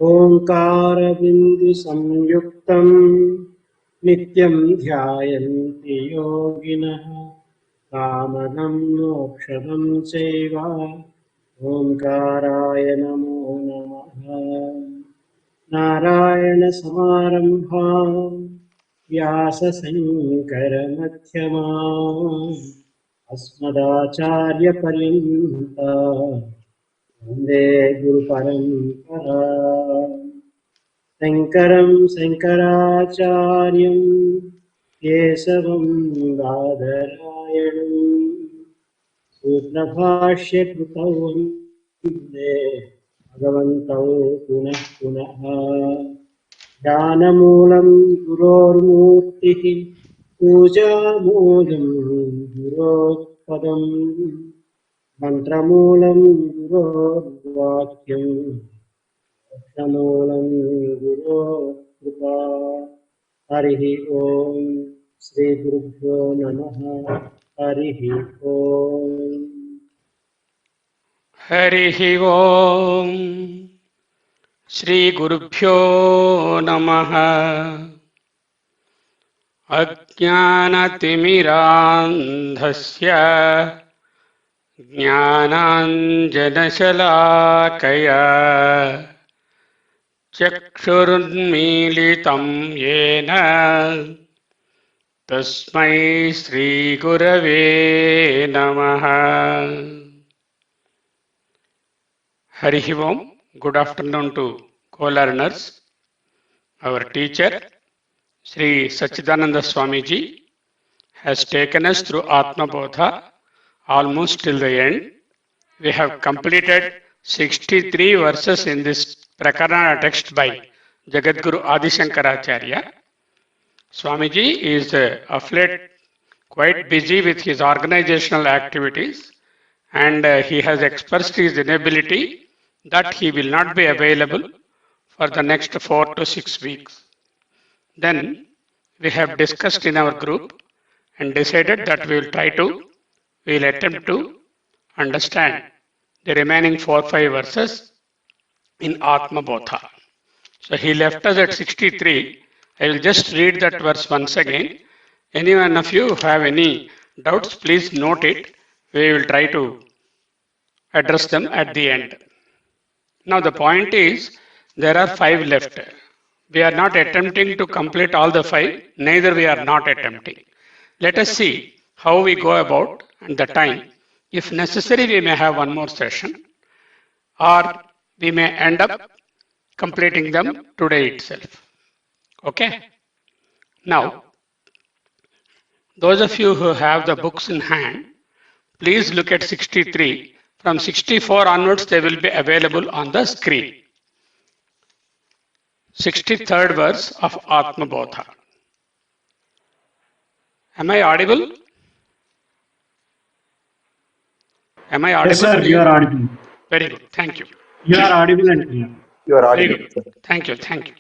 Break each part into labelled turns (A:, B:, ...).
A: ओंकारबिंदुसंयुक्तं नित्यं ध्यायन्ति योगिनः कामदं मोक्षदं चैव ओंकाराय नमो नमः। नारायणसमारम्भां व्यासशङ्करमध्यमाम् अस्मदाचार्यपर्यन्ताम् वन्दे गुरुपरम्पराम्। शङ्करं शङ्कराचार्यं केशवं बादरायणं सूत्रभाष्यकृतौ वन्दे भगवन्तौ पुनः पुनः। ज्ञानमूलं गुरोर्मूर्तिः पूजामूलं गुरोत्पदम् मन्त्रमूलं गुरोर्वाक्यम् मोक्षमूलं गुरोर्कृपा। हरिः ओम् श्रीगुरुभ्यो नमः। हरिः ओम्।
B: हरिः ओम् श्रीगुरुभ्यो नमः। अज्ञानतिमिरान्धस्य ज्ञानाञ्जनशलाकया चक्षुरुन्मीलितं येन तस्मै श्रीगुरवे नमः। Harihi Om. Good afternoon to co-learners. Our teacher, Sri Sachidananda Swamiji, has taken us through Atma Bodha almost till the end. We have completed 63 verses in this Prakarana text by Jagadguru Adi Sankaracharya. Swamiji is of late quite busy with his organizational activities, and he has expressed his inability that he will not be available for the next 4 to 6 weeks. Then we have discussed in our group and decided that we will attempt to understand the remaining 4-5 verses in Atma Bodha. So he left us at 63. I will just read that verse once again. Any one of you who have any doubts, please note it. We will try to address them at the end. Now the point is, there are 5 left. We are not attempting to complete all the 5, neither we are not attempting. Let us see how we go about and the time. If necessary, we may have one more session, or we may end up completing them today itself. Okay? Now, those of you who have the books in hand, please look at 63. From 64 onwards, they will be available on the screen. 63rd verse of Atma Bodha. Am I audible? Am I audible?
A: Yes, sir, you are audible.
B: Very good. Thank you.
A: You are audible and clear.
C: You are audible.
B: Very good. Thank you. Thank you.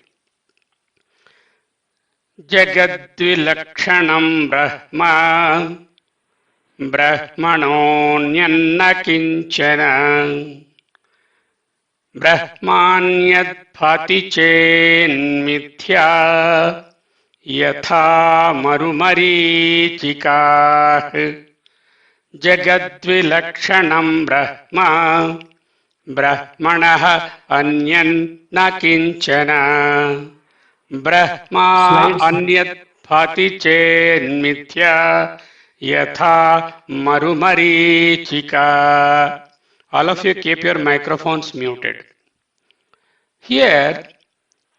B: Jagadvilakshanam Brahma Brahmanonyanna kinchana Brahmanyad bhati chenmithya yatha marumarichikah. Jagadvilakshanam Brahma Brahmanah anyan na kinchana Brahma anyat bhati chenmithya yatha marumarichika. All of you keep your microphones muted. Here,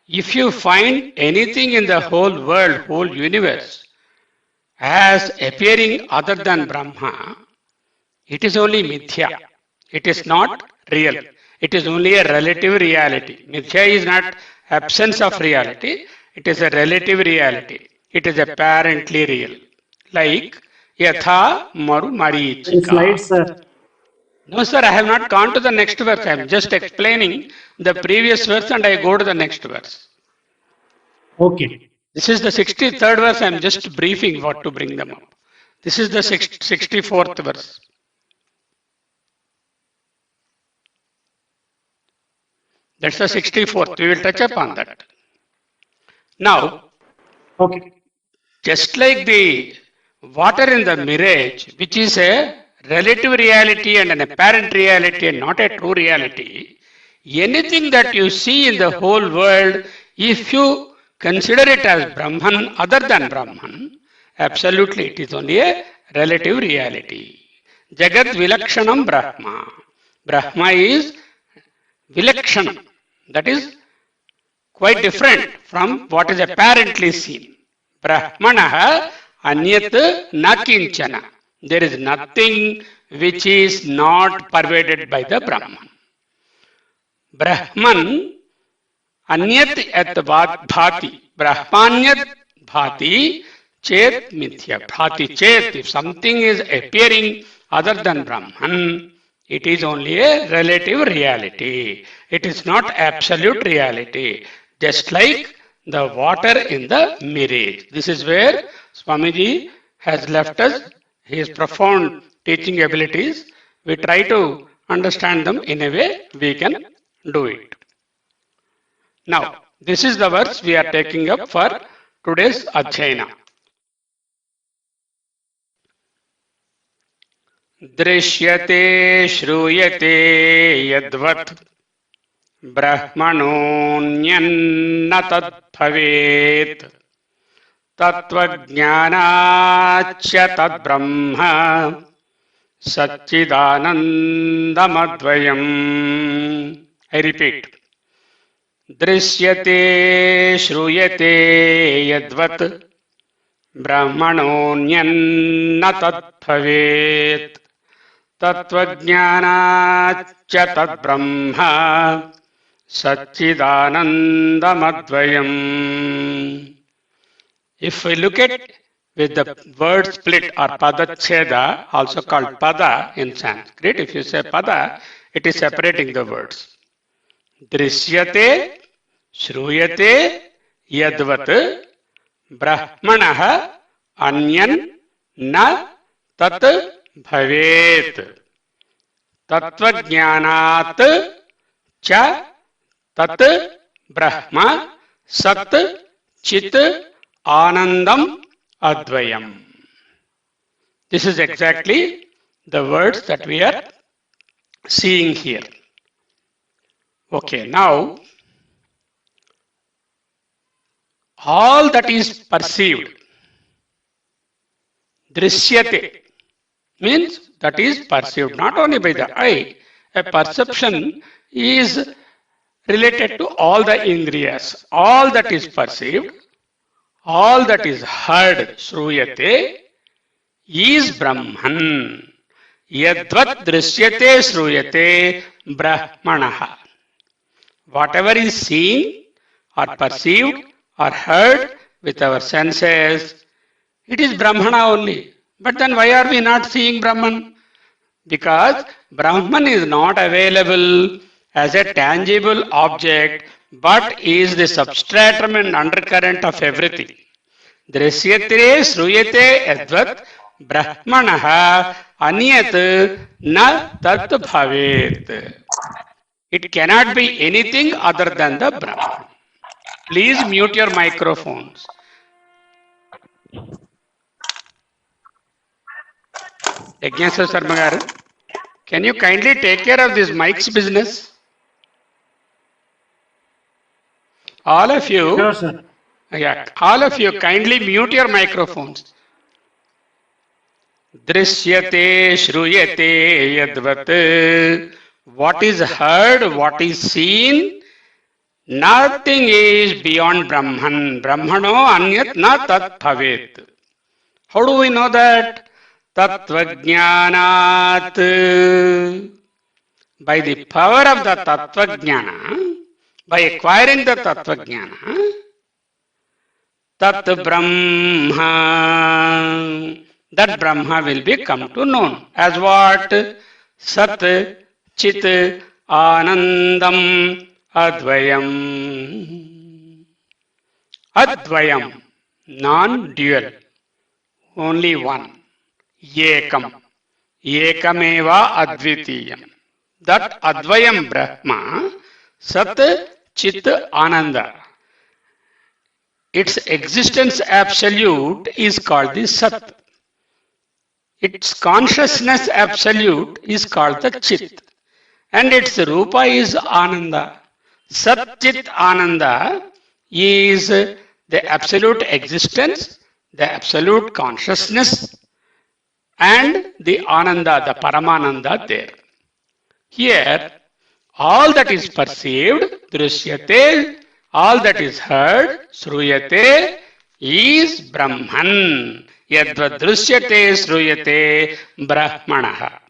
B: if you find anything in the whole world, whole universe, as appearing other than Brahma, it is only mithya. It is not real. It is only a relative reality. Mithya is not absence of reality. It is a relative reality. It is apparently real. Like yatha maru marichika.
A: Slides, sir.
B: No, sir, I have not gone to the next verse. I am just explaining the previous verse and I go to the next verse.
A: Okay.
B: This is the 63rd verse. I am just briefing what to bring them up. This is the 64th verse. That's the 64th. We will touch upon that. Now,
A: Okay.
B: just like the water in the mirage, which is a relative reality and an apparent reality and not a true reality, anything that you see in the whole world, if you consider it as Brahman other than Brahman, absolutely it is only a relative reality. Jagat Vilakshanam Brahma. Brahma is Vilakshanam. That is quite different from what is apparently seen. Brahmanaha anyat na kinchana. There is nothing which is not pervaded by the Brahman. Brahman anyat at bhati. Brahmanyat bhati chet mithya. Bhati chet. If something is appearing other than Brahman, it is only a relative reality. It is not absolute reality. Just like the water in the mirage. This is where Swamiji has left us his profound teaching abilities. We try to understand them in a way we can do it. Now, this is the verse we are taking up for today's adhyayana. दृश्यते श्रूयते यद्वत् ब्रह्मणोऽन्यन्न तद्भवेत् तत्त्वज्ञानाच्च तद्ब्रह्म सच्चिदानन्दमद्वयम्. I repeat. दृश्यते श्रूयते यद्वत् ब्रह्मणोऽन्यन्न तद्भवेत् तत्त्वज्ञानाच्च तद्ब्रह्म सच्चिदानन्दमद्वयम्. If we look at with the word split or padacheda, also called pada in Sanskrit, if you say pada, it is separating the words. Drishyate, shruyate, yadvat, brahmanah, anyan, na, tat, bhavet. Tattvajnanat, cha, tat, brahma, sat, chit, anandam, advayam. This is exactly the words that we are seeing here. Okay, now all that is perceived, drishyate, means that is perceived not only by the eye. A perception is related to all the indriyas. All that is perceived, all that is heard, shruyate, is Brahman. Yadvat drishyate shruyate brahmanaha. Whatever is seen or perceived or heard with our senses, it is Brahmana only. But then why are we not seeing Brahman? Because Brahman is not available as a tangible object, but is the substratum and undercurrent of everything. Drishyate shruyate yadvat brahmanaha anyat na tat bhavet. It cannot be anything other than the Brahman. Please mute your microphones. Yajnaswar Sharma garu, can you kindly take care of this mic's business? All of you,
A: Sure, sir.
B: all of you kindly mute your microphones. Drishyate shruyate yadvat. What is heard, what is seen, nothing is beyond Brahman. Brahmano anyat na tat bhavet. How do we know that? Tattvajnanat. By the power of the Tattvajnana, by acquiring the Tattvajnana, Tat Brahma, that Brahma will be come to known as what? Sat, Chit, Anandam, Advayam. Advayam, non-dual, only one. Ekam, Ekameva Advitiyam. That Advayam Brahma, Sat, Chit, Ananda. Its existence absolute is called the Sat. Its consciousness absolute is called the Chit. And its Rupa is Ananda. Sat Chit Ananda is the absolute existence, the absolute consciousness, and the Ananda, the Paramananda there. Here, all that is perceived, drishyate, all that is heard, sruyate, is Brahman. Yadvad drishyate, sruyate, Brahmanaha.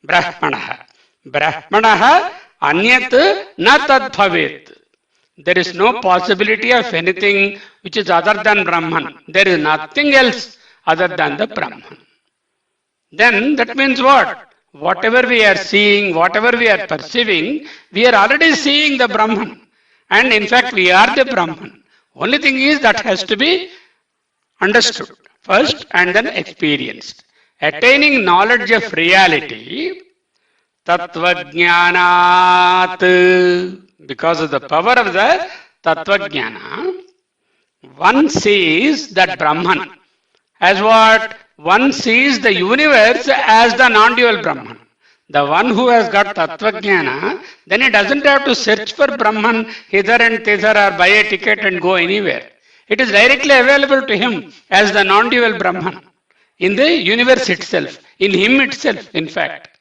B: Brahmanaha. Brahmanaha anyat na tad bhavet. There is no possibility of anything which is other than Brahman. There is nothing else other than the Brahman. Then that means what? Whatever we are seeing, whatever we are perceiving, we are already seeing the Brahman. And in fact, we are the Brahman. Only thing is that has to be understood first and then experienced. Attaining knowledge of reality, Tattvajnanat, because of the power of the Tattvajnana, one sees that Brahman as what? One sees the universe as the non-dual Brahman. The one who has got Tattvajnana, then he doesn't have to search for Brahman hither and thither or buy a ticket and go anywhere. It is directly available to him as the non-dual Brahman in the universe itself, in him itself, in fact.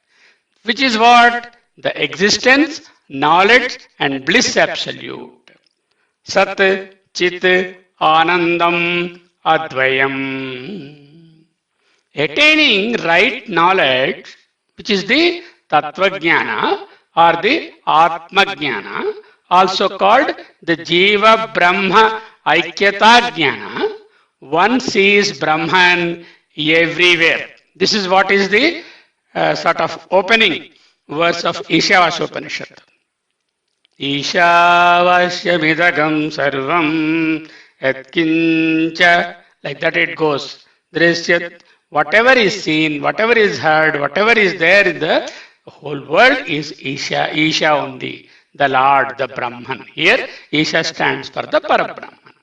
B: Which is what? The existence, knowledge and bliss absolute. Sat, Chit, Anandam, Advayam. Attaining right knowledge, which is the Tattvajnana or the Atma Jnana, also called the Jiva Brahma Aikyata Jnana, one sees Brahman everywhere. This is what is the sort of opening verse of Ishavasya Upanishad. Ishavasyamidagam sarvam yatkincha, like that it goes. Drishyat, whatever is seen, whatever is heard, whatever is there in the whole world is Isha, Isha only, the Lord, the Brahman. Here, Isha stands for the Parabrahman.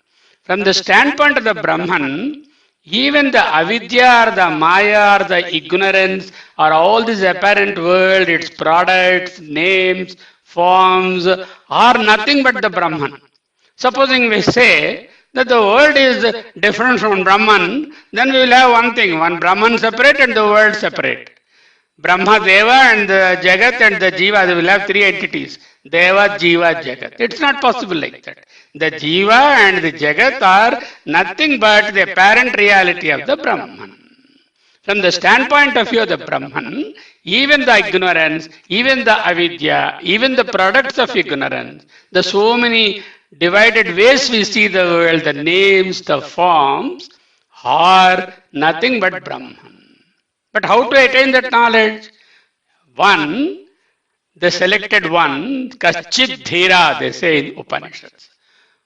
B: From the standpoint of the Brahman, even the avidya or the maya or the ignorance or all this apparent world, its products, names, forms, are nothing but the Brahman. Supposing we say that the world is different from Brahman, then we will have one thing, one Brahman separate and the world separate. Brahma, Deva and the Jagat and the Jiva, they will have three entities. Deva, Jiva, Jagat. It's not possible like that. The Jiva and the Jagat are nothing but the apparent reality of the Brahman. From the standpoint of view of the Brahman, even the ignorance, even the avidya, even the products of ignorance, the so many divided ways we see the world, the names, the forms, are nothing but Brahman. But how to attain that knowledge? One, the selected one, Kaschid Dhira, they say in Upanishads,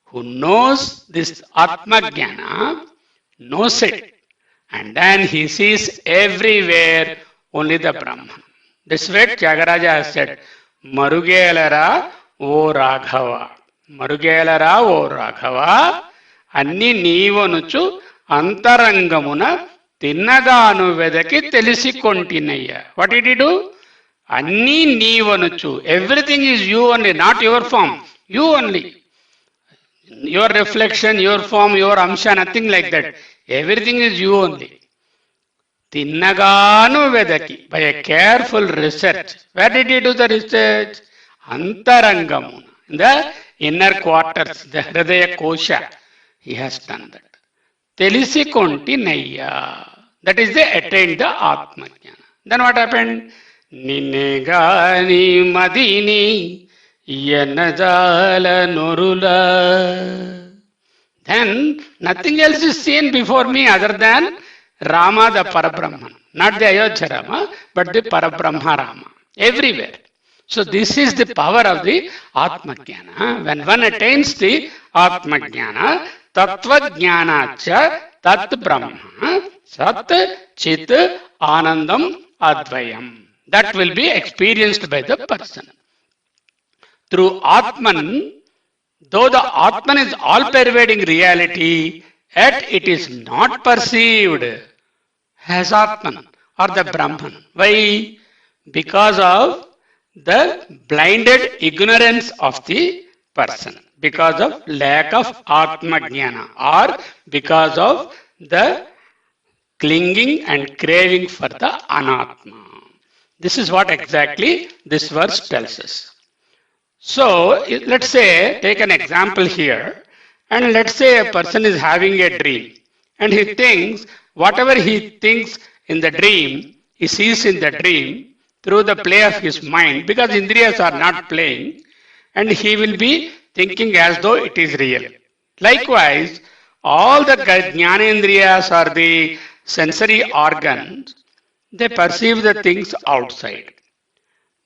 B: who knows this Atma Jnana, knows it, and then he sees everywhere only the Brahman. This way Tyagaraja has said, Marugelara O Raghava. Marugelara O Raghava, Anni Nivanuchu Antarangamuna Tinnaganu Vedaki Telisikontinaya. What did he do? Anni Nivanuchu. Everything is you only, not your form. You only. Your reflection, your form, your amsha, nothing like that. Everything is you only. Tinnaganu Vedaki. By a careful research. Where did he do the research? Antarangamuna. In the inner quarters, the Hridaya Kosha. He has done that. Telisikonti Naya. That is the attained the Atma Jnana. Then what happened? Ninegani Madini Yanajala Norula. Then nothing else is seen before me other than Rama the Parabrahman. Not the Ayodhya Rama, but the Parabrahma Rama. Everywhere. So this is the power of the Atma Jnana. When one attains the Atma Jnana, Tattva Jnanacha Tat Brahma Sat Chit Anandam Advayam. That will be experienced by the person. through Atman, though the Atman is all-pervading reality, yet it is not perceived as Atman or the Brahman. Why? Because of the blinded ignorance of the person, because of lack of Atma Jnana, or because of the clinging and craving for the Anatma. This is what exactly this verse tells us. So, let's say, take an example here, and let's say a person is having a dream, and he thinks whatever he thinks in the dream, he sees in the dream through the play of his mind, because Indriyas are not playing, and he will be thinking as though it is real. Likewise, all the Jnanendriyas or the sensory organs, they perceive the things outside.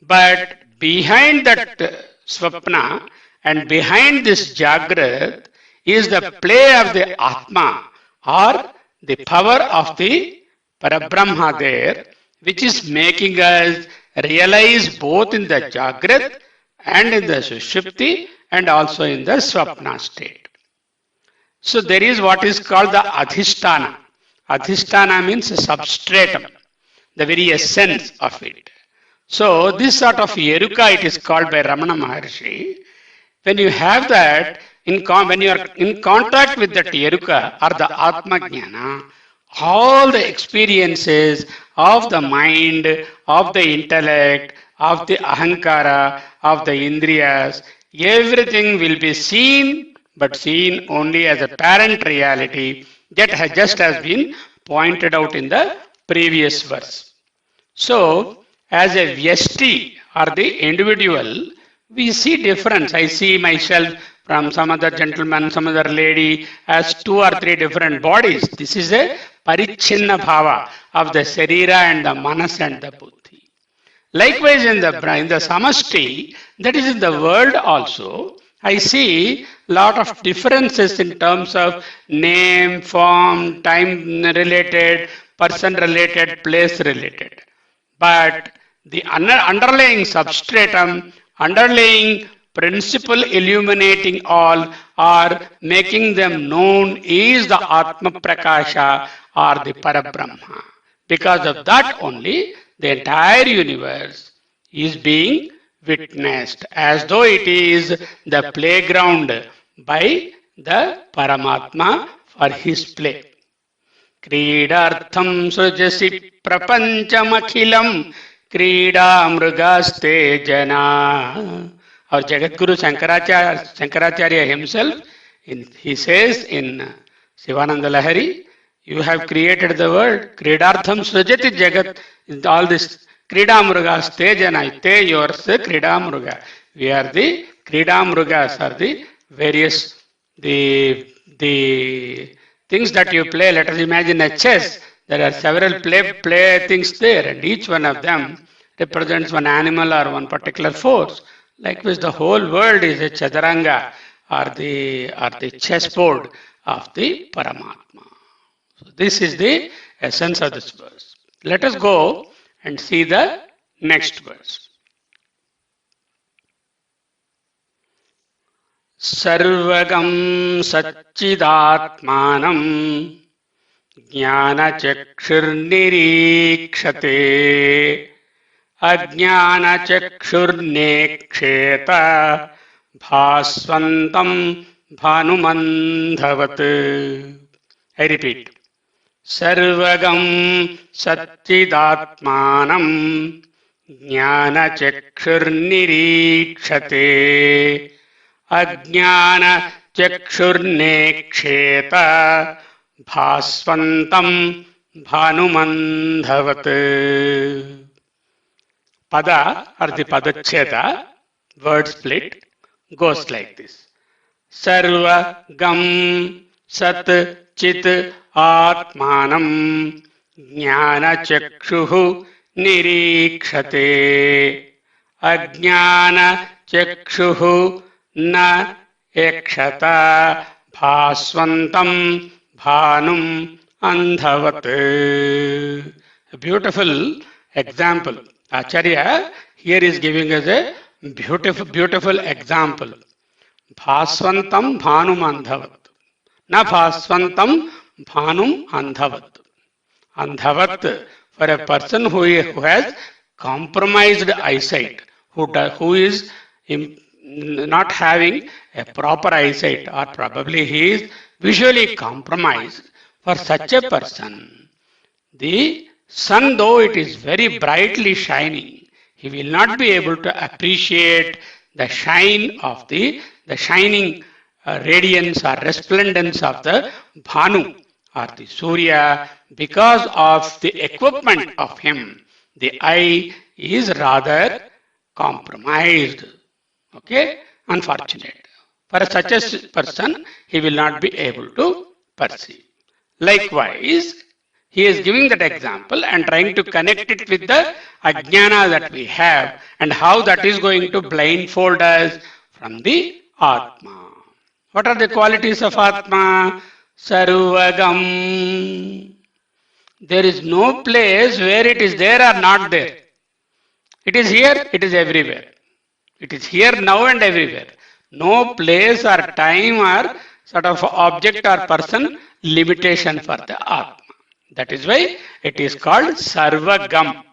B: But behind that swapna and behind this jagrat is the play of the Atma, or the power of the Parabrahma there, which is making us realize both in the jagrat and in the sushupti and also in the swapna state. So there is what is called the adhisthana. Adhisthana means substratum, the very essence of it. So this sort of Yeruka, it is called by Ramana Maharshi. When you have that, when you are in contact with that Yeruka or the Atma Jnana, all the experiences of the mind, of the intellect, of the Ahankara, of the Indriyas, everything will be seen, but seen only as a parent reality that has just has been pointed out in the previous verse. So, as a Vyasti or the individual, we see difference. I see myself from some other gentleman, some other lady as 2 or 3 different bodies. This is a parichinna bhava of the Sarira and the Manas and the Buddhi. Likewise, in the Samashti, that is in the world also, I see lot of differences in terms of name, form, time related, person related, place related. But the underlying substratum, underlying principle illuminating all or making them known is the Atma Prakasha or the Parabrahma. Because of that only, the entire universe is being witnessed as though it is the playground by the Paramatma for his play. क्रीडार्थं सृजसि प्रपंचमखिलं क्रीडा मृगास्ते जना. Our Jagadguru Sankaracharya himself, he says in Sivananda Lahari, you have created the world. Kridartham srujati jagat. All this Krida Mrugas te jana. Te yours Krida Mruga. We are the Krida Mrugas, are the various the things that you play. Let us imagine a chess. There are several play things there, and each one of them represents one animal or one particular force. Likewise, the whole world is a chaturanga or the chessboard of the Paramatma. So this is the essence of this verse. Let us go and see the next verse. Sarvagam Satchidatmanam Jnanachakshurnirikshate Ajnanachakshurneksheta Bhasvantam Bhanumandhavat. I repeat. Sarvagam Satchidatmanam Jnanachakshurnirikshate Ajnana Chakshurneksheta Bhasvantam Bhanumandhavat. Pada or the Padacheta, word split, goes like this. Sarva Gam Sat Chit Atmanam Jnana Chakshuhu Nirikshate Ajnana Chakshuhu Na Ekshata Bhasvantam Bhanum Andhavat. A beautiful example. Acharya here is giving us a Beautiful example. Bhaswantam bhanum andhavat. Na bhaswantam bhanum andhavat. Andhavat, for a person who has compromised eyesight, who is not having a proper eyesight, or probably he is visually compromised. For such a person, the sun, though it is very brightly shining, he will not be able to appreciate the shine of the shining radiance or resplendence of the Bhanu or the Surya because of the equipment of him. The eye is rather compromised. Okay? Unfortunate. For such a person, he will not be able to perceive. Likewise, he is giving that example and trying to connect it with the ajnana that we have and how that is going to blindfold us from the Atma. What are the qualities of Atma? Sarvagam. There is no place where it is there or not there. It is here, it is everywhere. It is here now and everywhere. No place or time or sort of object or person limitation for the Atma. That is why it is called Sarvagam.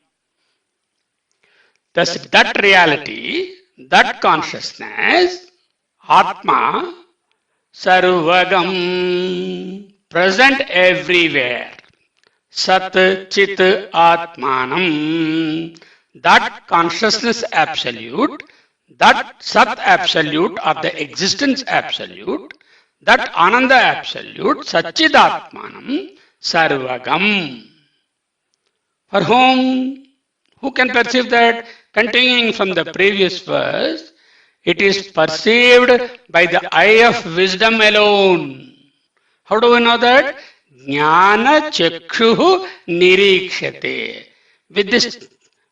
B: Thus, that reality, that consciousness, Atma, Sarvagam, present everywhere. Sat Chit Atmanam. That consciousness absolute, that Sat absolute or the existence absolute, that Ananda absolute, Satchid Atmanam, Sarvagam. For whom? Who can perceive that? Continuing from the previous verse, it is perceived by the eye of wisdom alone. How do we know that? Jnana chakshuhu nirikshate. With this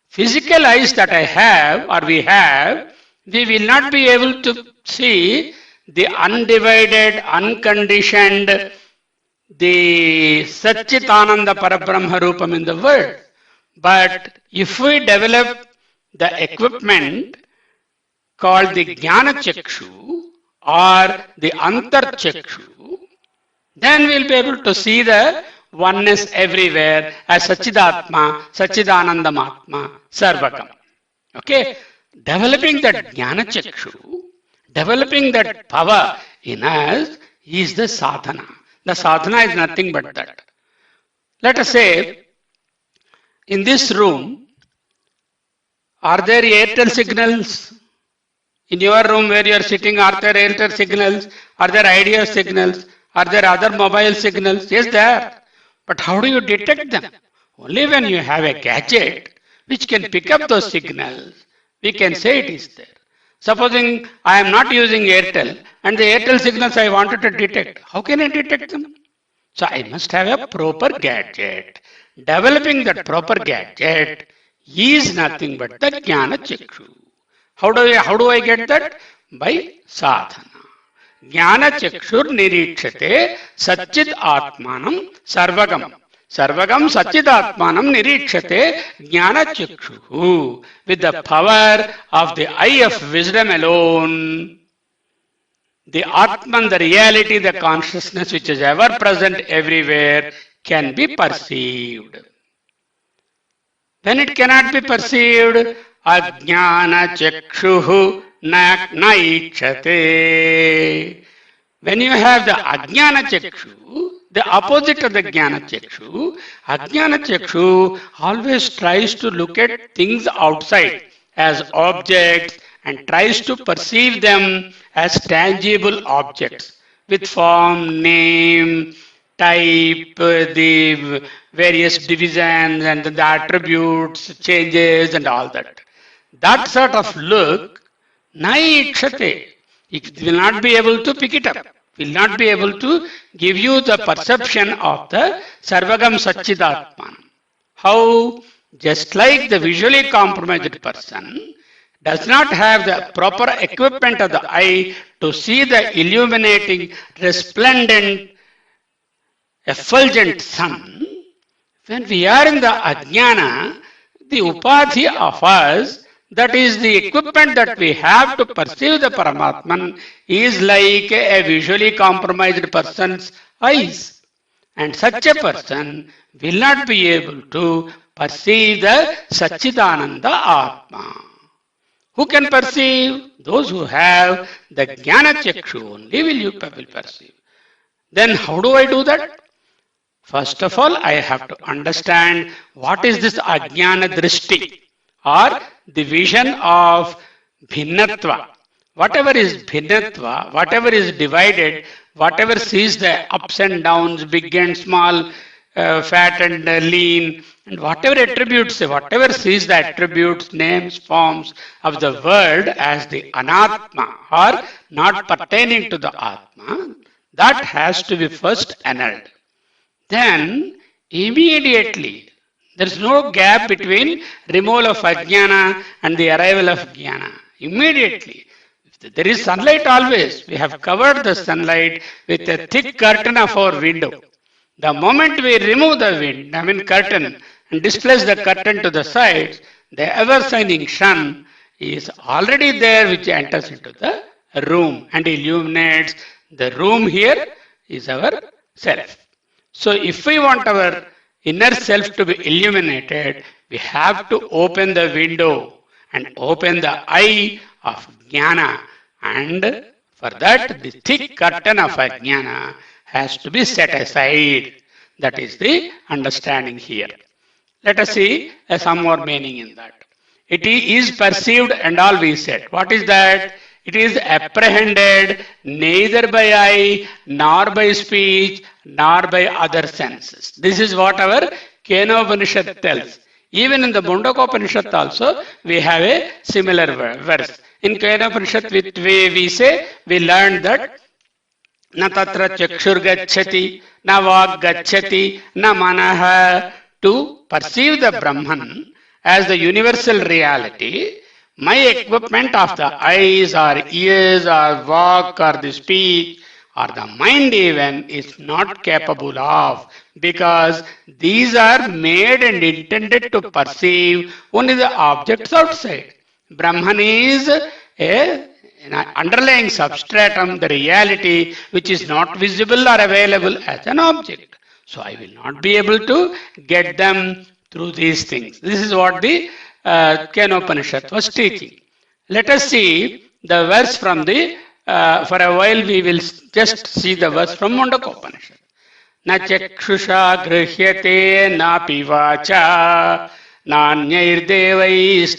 B: physical eyes that I have or we have, we will not be able to see the undivided, unconditioned, the Satchitananda Parabrahma Rupam in the world. But if we develop the equipment called the Jnana Chakshu or the Antar Chakshu, then we'll be able to see the oneness everywhere as Satchidatma, Satchidanandamatma, Sarvagam. Okay? Developing that Jnana Chakshu, developing that power in us is the sadhana. The sadhana is nothing but that. Let us say, in this room, are there Airtel signals? In your room where you are sitting, are there Airtel signals? Are there Idea signals? Are there other mobile signals? Yes, there. But how do you detect them? Only when you have a gadget which can pick up those signals, we can say it is there. Supposing I am not using Airtel and the Airtel signals I wanted to detect, how can I detect them? So I must have a proper gadget. Developing that proper gadget is nothing but the Jnana Chakshu. How do I get that? By sadhana. Jnana Chakshur Nirikshate Satchit Atmanam Sarvagam. Sarvagam Satchit Atmanam Nirikshate Jnana Chakshu. With the power of the eye of wisdom alone, the Atman, the reality, the consciousness which is ever present everywhere can be perceived. When it cannot be perceived, ajnana chakshuhu naikshate. When you have the ajnana chakshu, the opposite of the jnana chakshu, ajnana chakshu always tries to look at things outside as objects and tries to perceive them as tangible objects with form, name, type, the various divisions and the attributes, changes and all that. That sort of look, naikshate, it will not be able to pick it up, will not be able to give you the perception of the Sarvagam Satchidatman. How? Just like the visually compromised person does not have the proper equipment of the eye to see the illuminating, resplendent, effulgent sun, when we are in the ajnana, the upadhi of us, That is the equipment that we have to perceive the Paramatman is like a visually compromised person's eyes. And such a person will not be able to perceive the Satchidananda Atma. Who can perceive? Those who have the Jnana Chakshu only will perceive. Then how do I do that? First of all, I have to understand what is this Ajnana Drishti or the vision of Bhinnatva. Whatever is Bhinnatva, whatever is divided, whatever sees the ups and downs, big and small, fat and lean, and whatever attributes, whatever sees the attributes, names, forms of the world as the anatma or not pertaining to the atma, that has to be first annulled. Then immediately there is no gap between removal of ajnana and the arrival of jnana. Immediately. There is sunlight always. We have covered the sunlight with a thick curtain of our window. The moment we remove the curtain and displace the curtain to the sides, the ever shining sun is already there which enters into the room and illuminates the room. Here is our self. So if we want our inner self to be illuminated, we have to open the window and open the eye of jnana, and for that the thick curtain of ajnana has to be set aside. That is the understanding here. Let us see some more meaning in that. It is perceived and all we said. What is that? It is apprehended neither by eye, nor by speech, nor by other senses. This is what our Kenopanishad tells. Even in the Mundakopanishad also, we have a similar verse. In Kenopanishad, we say, we learned that na tatra chakshur gacchati, na vak gacchati, na manaha. To perceive the Brahman as the universal reality, my equipment of the eyes or ears or walk or the speech or the mind even is not capable of, because these are made and intended to perceive only the objects outside. Brahman is an underlying substratum, the reality which is not visible or available as an object. So I will not be able to get them through these things. This is what the Kenopanishad was teaching. Let us see the verse from the, for a while we will just see the verse from Mundakopanishad. Na chakshusha grihyate na pivacha nanyairdevais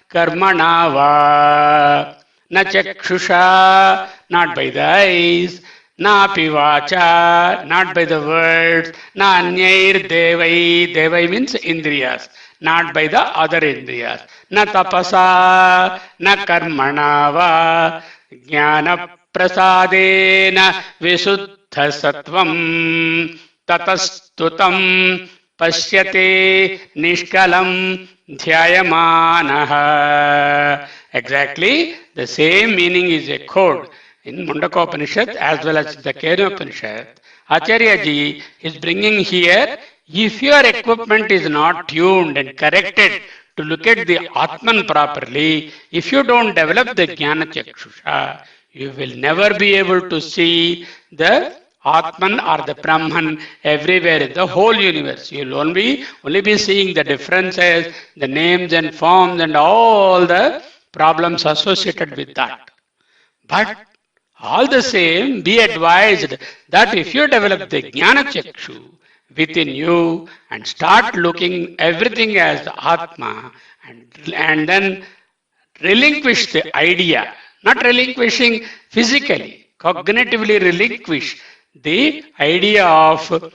B: karmana va. Na chakshusha, not by the eyes, na pivacha, not by the words, na anyair devai, devai means indriyas, not by the other indriyas, na tapasa, na karmana va, jnana prasadena visuddha sattvam, tatastutam pashyate nishkalam dhyayamanaha. Exactly the same meaning is echoed in Mundakopanishad as well as the Kenopanishad. Acharya ji is bringing here, if your equipment is not tuned and corrected to look at the Atman properly, if you don't develop the Jnana Chakshusha, you will never be able to see the Atman or the Brahman everywhere in the whole universe. You will only be seeing the differences, the names and forms and all the problems associated with that. But all the same, be advised that if you develop the Jnana Chakshu within you and start looking everything as the Atma, and then relinquish the idea, not relinquishing physically, cognitively relinquish the idea of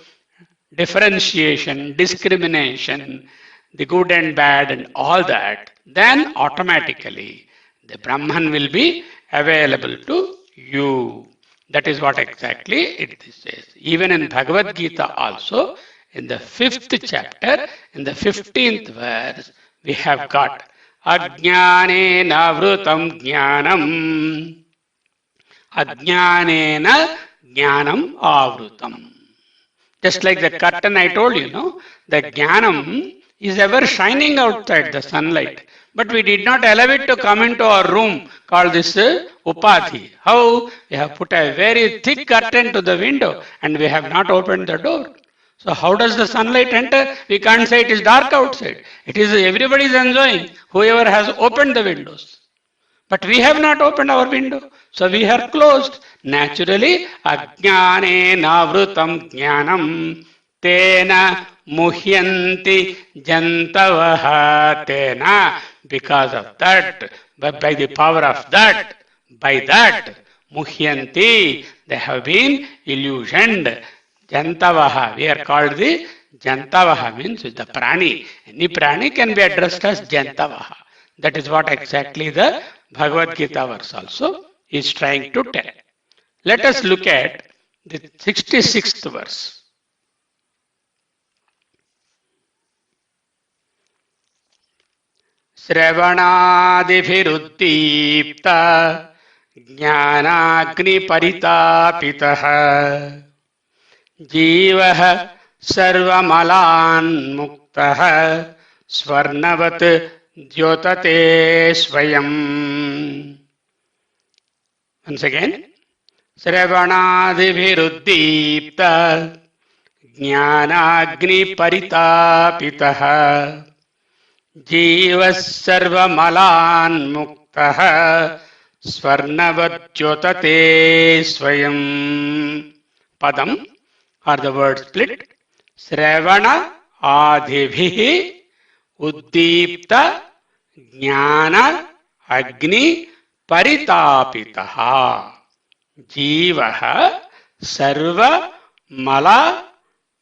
B: differentiation, discrimination, the good and bad and all that, then automatically the Brahman will be available to you. That is what exactly it says. Even in Bhagavad Gita also, in the 5th chapter, in the 15th verse, we have got Ajnanena vrutam jnanam. Ajnanena jnanam avrutam. Just like the curtain I told you, no? The jnanam is ever shining outside, the sunlight. But we did not allow it to come into our room called this Upadhi. How? We have put a very thick curtain to the window and we have not opened the door. So how does the sunlight enter? We can't say it is dark outside. It is everybody is enjoying, whoever has opened the windows. But we have not opened our window. So we are closed. Naturally, ajnane navrutam jnanam tena muhyanti jantavaha tena. Because of that, by the power of that, by that, muhyanti, they have been illusioned. Jantavaha, we are called the Jantavaha, means the prani. Any prani can be addressed as Jantavaha. That is what exactly the Bhagavad Gita verse also is trying to tell. Let us look at the 66th verse. Sravanadibhiruddipta jnanagni paritapitah जीवः सर्वमलान्मुक्तः स्वर्णवत् द्योतते स्वयम्. Once again, श्रवणादिभिरुद्दीप्त ज्ञानाग्निपरितापितः जीवः सर्वमलान्मुक्तः स्वर्णवत् द्योतते स्वयम्. Padam or the word split. Sravana adhibhi uddipta jnana agni paritapitaha jivaha sarva mala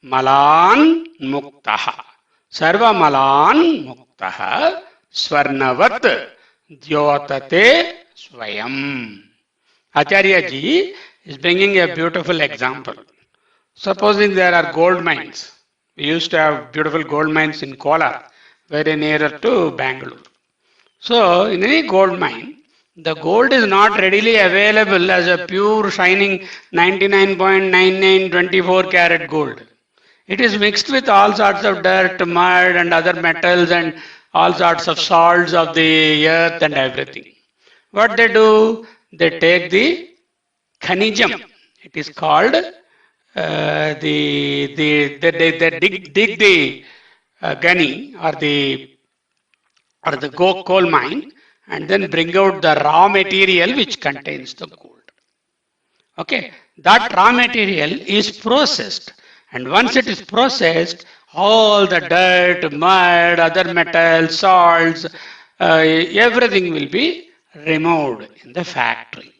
B: malan muktaha sarva malan muktaha swarnavat dyotate swayam. Acharya ji is bringing a beautiful example. Supposing there are gold mines. We used to have beautiful gold mines in Kolar, very nearer to Bangalore. So, in any gold mine, the gold is not readily available as a pure shining 99.9924 karat gold. It is mixed with all sorts of dirt, mud and other metals and all sorts of salts of the earth and everything. What they do? They take the Khanijam. It is called they dig the Gani or the coal mine and then bring out the raw material which contains the gold. Okay, that raw material is processed, and once it is processed, all the dirt, mud, other metals, salts, everything will be removed in the factory.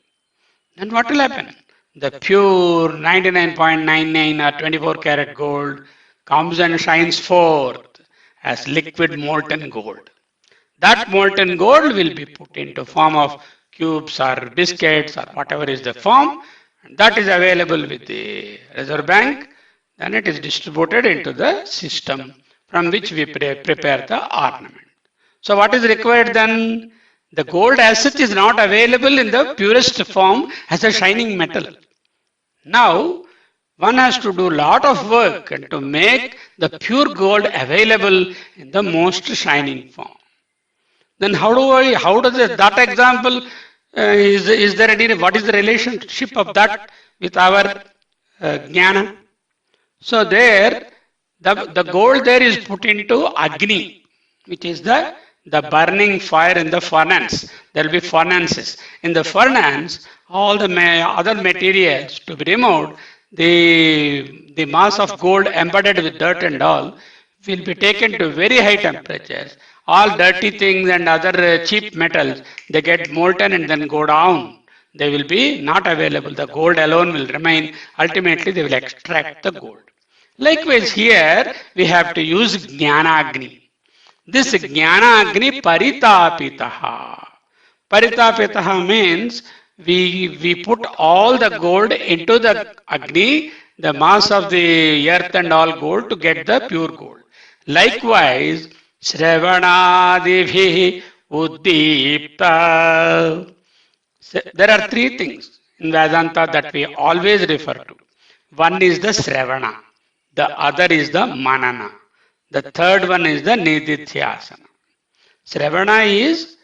B: Then what will happen? The pure 99.99 or 24 karat gold comes and shines forth as liquid molten gold. That molten gold will be put into form of cubes or biscuits or whatever is the form, and that is available with the Reserve Bank. Then it is distributed into the system from which we prepare the ornament. So what is required then? The gold as such is not available in the purest form as a shining metal. Now, one has to do a lot of work and to make the pure gold available in the most shining form. Then how does that example, is there any, what is the relationship of that with our jnana? So there, the gold there is put into Agni, which is the burning fire in the furnace. There will be furnaces. In the furnace, all the other materials to be removed, the mass of gold embedded with dirt and all will be taken to very high temperatures. All dirty things and other cheap metals, they get molten and then go down. They will be not available. The gold alone will remain. Ultimately, they will extract the gold. Likewise, here we have to use Jnana-Agni. This Jnana-Agni paritapitaha. Paritapitaha means we put all the gold into the Agni, the mass of the earth and all gold to get the pure gold. Likewise, Shravanadibhi Uddipta. There are three things in Vedanta that we always refer to. One is the Sravana, the other is the Manana, the third one is the Nididhyasana. Shravana is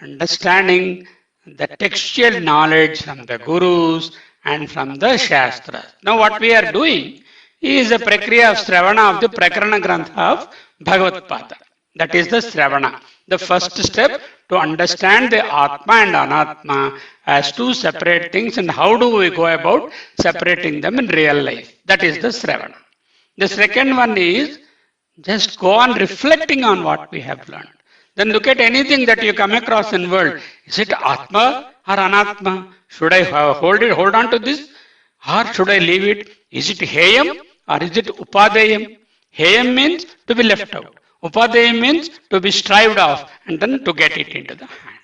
B: understanding the textual knowledge from the gurus and from the shastras. Now what we are doing is a prakriya of Shravana of the Prakarana Grantha of Bhagavad Pada. That is the Shravana. The first step to understand the Atma and Anatma as two separate things, and how do we go about separating them in real life. That is the Shravana. The second one is just go on reflecting on what we have learned. Then look at anything that you come across in world. Is it Atma or Anatma? Should I hold on to this, or should I leave it? Is it Heyam or is it Upadeyam? Heyam means to be left out. Upadeyam means to be strived off and then to get it into the hand.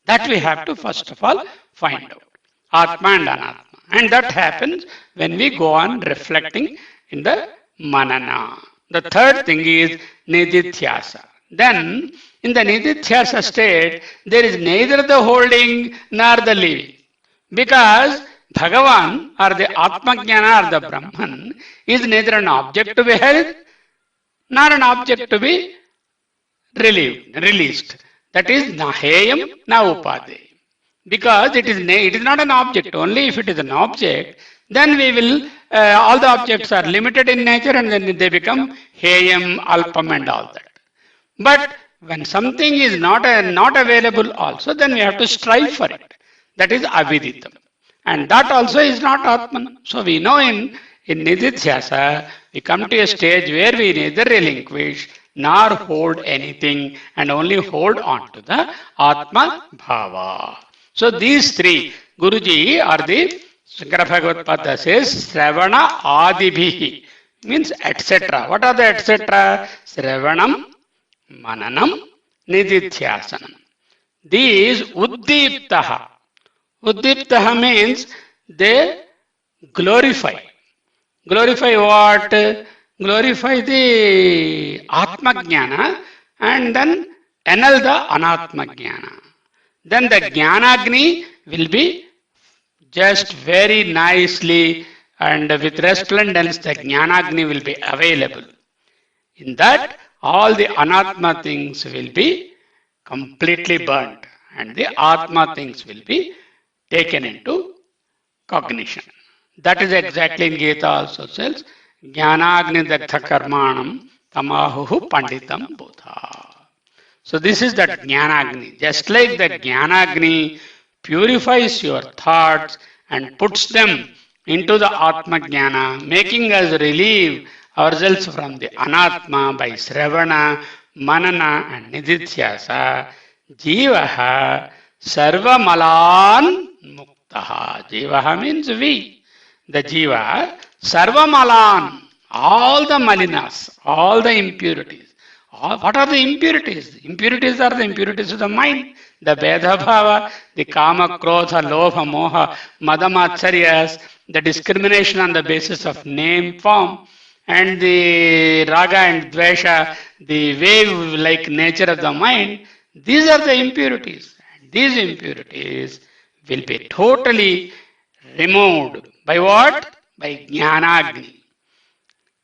B: That we have to first of all find out. Atma and Anatma. And that happens when we go on reflecting in the manana. The third thing is nididhyasa. Then, in the nididhyasa state, there is neither the holding nor the leaving. Because Bhagavan or the Atma Jnana or the Brahman is neither an object to be held nor an object to be released. That is na heyam, na upadeyam. Because it is not an object. Only if it is an object, then we will, all the objects are limited in nature and then they become heyam, alpam and all that. But when something is not available also, then we have to strive for it. That is aviditam. And that also is not Atman. So we know in nididhyasa, we come to a stage where we neither relinquish nor hold anything and only hold on to the Atma Bhava. So these three, Guruji or the Shankara Bhagavad Pada says, Sravana Adibhihi, means etc. What are the etc.? Sravanam, Mananam, Nididhyasanam. These Uddiptaha. Uddiptaha means they glorify. Glorify what? Glorify the Atma Jnana and then annul the Anatma Jnana. Then the Jnanagni will be just very nicely and with resplendence the Jnanagni will be available. In that, all the Anatma things will be completely burnt and the Atma things will be taken into cognition. That is exactly in Gita also says, Jnanagni daktha karmanam tamahuhu panditam bodha. So this is that Jnanagni. Just like the Jnanagni purifies your thoughts and puts them into the Atma Jnana, making us relieve ourselves from the Anatma by Sravana, Manana and Nididhyasa, Jivaha Sarva Malan Muktaha. Jivaha means we. The Jiva, Sarva Malan, all the malinas, all the impurities. What are the impurities? Impurities are the impurities of the mind. The Bheda Bhava, the Kama, Krodha, Lobha, Moha, Madamacharyas, the discrimination on the basis of name, form, and the Raga and Dvesha, the wave-like nature of the mind. These are the impurities. And these impurities will be totally removed. By what? By Jnanagni.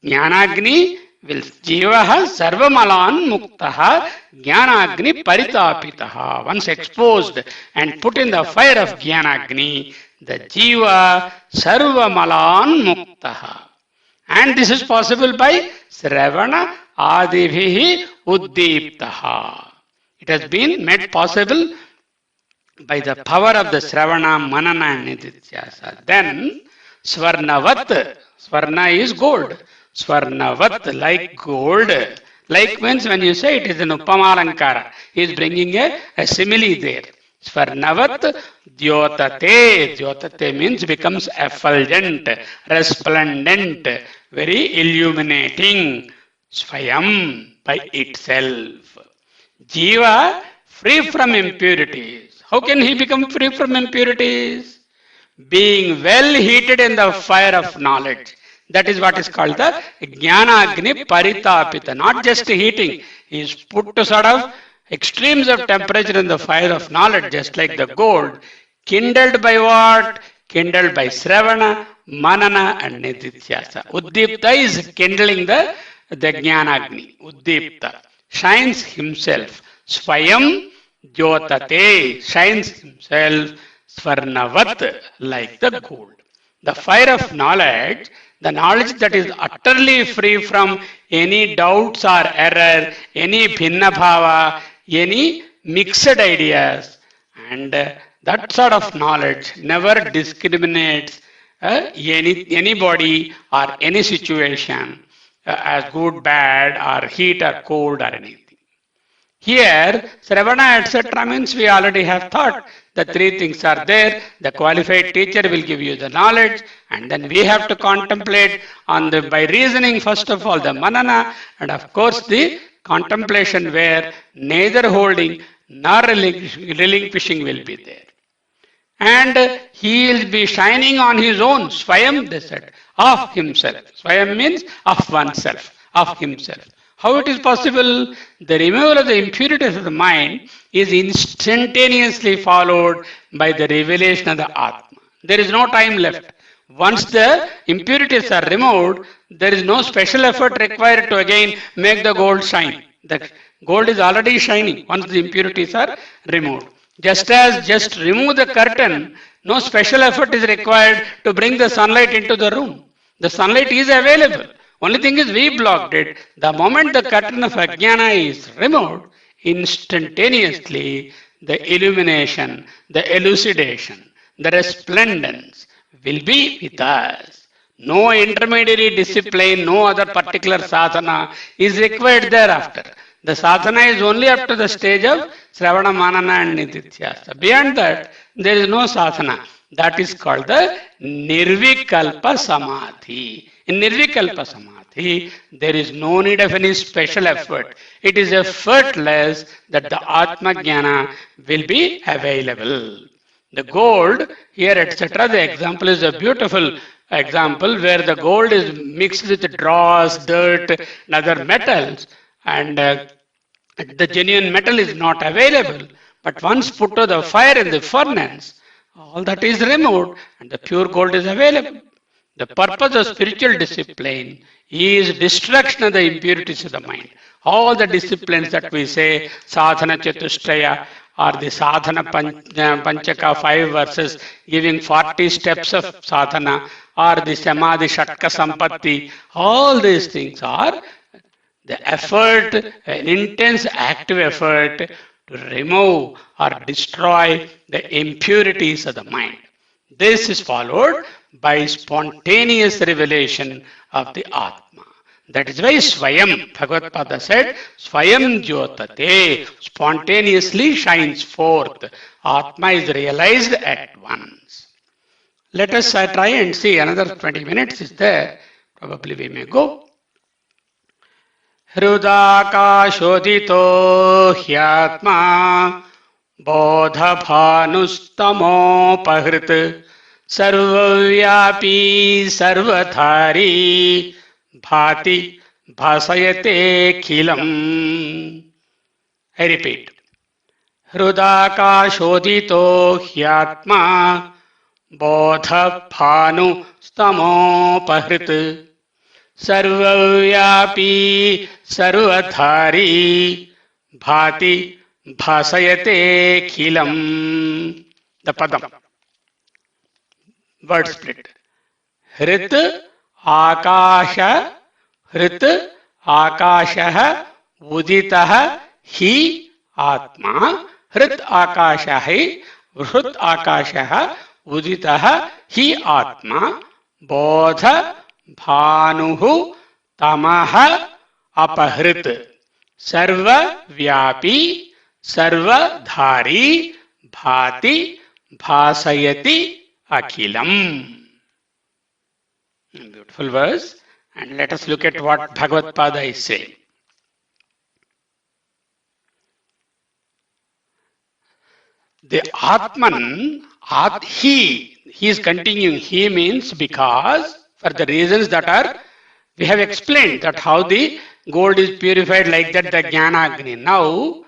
B: Jnanagni will Jivaha Sarvamalan Muktaha Jnanagni Paritapitaha. Once exposed and put in the fire of Jnanagni, the Jiva Sarvamalan Muktaha. And this is possible by Sravana Adibhihi Uddiptaha. It has been made possible by the power of the Sravana, Manana and Nididhyasa. Then Swarnavat, Swarna is gold. Swarnavat, like gold. Like means when you say it is an Upamalankara. He is bringing a simile there. Swarnavat Dyotate. Dyotate means becomes effulgent, resplendent, very illuminating. Swayam, by itself. Jiva, free from impurities. How can he become free from impurities? Being well heated in the fire of knowledge. That is what is called the Jnanagni Paritapita. Not just heating. He is put to sort of extremes of temperature in the fire of knowledge, just like the gold. Kindled by what? Kindled by Sravana, Manana and Nididhyasa. Uddipta is kindling the Jnanagni. Uddipta shines himself. Swayam Jyotate, shines himself Swarnavat, like the gold. The fire of knowledge, the knowledge that is utterly free from any doubts or error, any bhinna bhava, any mixed ideas, and that sort of knowledge never discriminates anybody or any situation as good, bad, or heat or cold or anything. Here, Sravana, etc. means we already have thought the three things are there. The qualified teacher will give you the knowledge, and then we have to contemplate on the by reasoning first of all the manana, and of course the contemplation where neither holding nor relinquishing will be there. And he will be shining on his own, Swayam, they said, of himself. Swayam means of oneself, of himself. How it is possible? The removal of the impurities of the mind is instantaneously followed by the revelation of the Atma. There is no time left. Once the impurities are removed, there is no special effort required to again make the gold shine. The gold is already shining once the impurities are removed. Just as just remove the curtain, no special effort is required to bring the sunlight into the room. The sunlight is available. Only thing is we blocked it. The moment the curtain of ajnana is removed, instantaneously the illumination, the elucidation, the resplendence will be with us. No intermediary discipline, no other particular sadhana is required thereafter. The sadhana is only up to the stage of Sravana, Manana and Nididhyasa. Beyond that, there is no sadhana. That is called the Nirvikalpa Samadhi. In Nirvikalpa Samadhi, there is no need of any special effort. It is effortless that the Atma Jnana will be available. The gold here, etc. The example is a beautiful example where the gold is mixed with dross, dirt, and other metals, and the genuine metal is not available. But once put to the fire in the furnace, all that is removed and the pure gold is available. The purpose of spiritual discipline is destruction of the impurities of the mind. All the disciplines that we say, sadhana chatushtaya, or the sadhana panchaka, 5 verses giving 40 steps of sadhana, or the samadhi shatka sampatti, all these things are the effort, an intense active effort to remove or destroy the impurities of the mind. This is followed by spontaneous revelation of the Atma. That is why Swayam, Bhagavad Pada said, Swayam Jyotate, spontaneously shines forth. Atma is realized at once. Let us try and see, another 20 minutes is there. Probably we may go. हृदाकाशोदितो ह्यात्मा बोधभानुस्तमोपहृत् सर्वव्यापी सर्वधारी भाति भासयतेऽखिलम्. I repeat. हृदाकाशोदितो ह्यात्मा बोधभानुस्तमोपहृत् सर्वव्यापी सर्वधारी भाति भासयतेऽखिलम्. The padam. Word split. Hrit akasha, hrit akashah uditah hi atma. Hrit akashah hi, hrit akashah uditah hi atma. Bodha भानुः तमः अपहृत सर्वव्यापी सर्वधारी भाति भासयति अखिलम. Beautiful verse. And let us look at what Bhagavad Pada is saying. The Atman, he is continuing. He means because, for the reasons that are, we have explained that how the gold is purified like that, the Jnana Agni. Now,